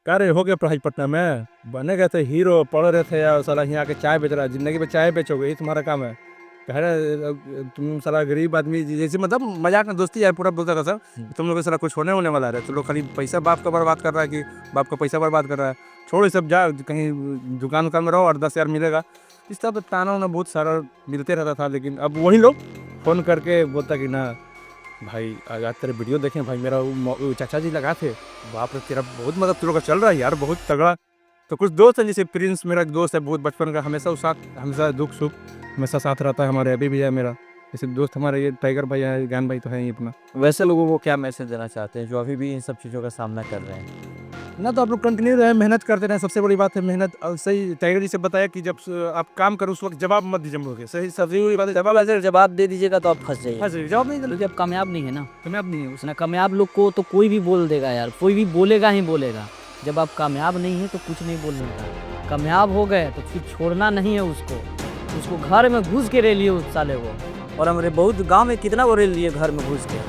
कह रहे हो गया पढ़ाई पटना में, बने गए थे हीरो, पढ़ रहे थे या साला यहाँ आके चाय बेच रहा है, जिंदगी में चाय बेचोगे, यही तुम्हारा काम है। कह रहे तुम साला गरीब आदमी जैसे, मतलब मजाक में दोस्ती यार पूरा बोलता था सर, तुम लोग साला कुछ होने होने वाला है, तुम लोग खाली पैसा बाप का बर्बाद कर रहा है कि बाप का पैसा बर्बाद कर रहा है, छोड़ ये सब, जा कहीं दुकान उकान में रहो और 10,000 मिलेगा। इस तरह ताना वाना बहुत सारा मिलते रहता था। लेकिन अब वही लोग फ़ोन करके बोलता कि ना भाई आज तेरे वीडियो देखें भाई, मेरा वो चाचा जी लगा थे, बाप रे तेरा बहुत मतलब तुम लोग का चल रहा है यार, बहुत तगड़ा। तो कुछ दोस्त हैं जैसे प्रिंस, मेरा एक दोस्त है बहुत बचपन का, हमेशा उस साथ, हमेशा दुख सुख हमेशा साथ रहता है हमारे, अभी भी है मेरा। जैसे दोस्त हमारे ये टाइगर भाई है, ज्ञान भाई तो है ही अपना। वैसे लोगों को क्या मैसेज देना चाहते हैं जो अभी भी इन सब चीज़ों का सामना कर रहे हैं? ना तो आप लोग कंटिन्यू रहे, मेहनत करते रहें, सबसे बड़ी बात है मेहनत। और सही टाइगर जी से बताया कि जब आप काम करो उस वक्त जवाब मत दीजिए हम लोग के, सही सबसे बड़ी बात है। जवाब ऐसे जवाब दे दीजिएगा तो आप फंस जाइए। हाँ सर, जवाब नहीं तो देना, जब कामयाब नहीं है ना, कामयाब नहीं है उस। ना कामयाब लोग को तो कोई भी बोल देगा यार, कोई भी बोलेगा ही बोलेगा। जब आप कामयाब नहीं है तो कुछ नहीं बोलने का। कामयाब हो गए तो फिर छोड़ना नहीं है उसको, उसको घर में घुस के रह लिए उस साले वो। और हमारे बहुत गांव में कितना वो रेल लिए घर में घुस के।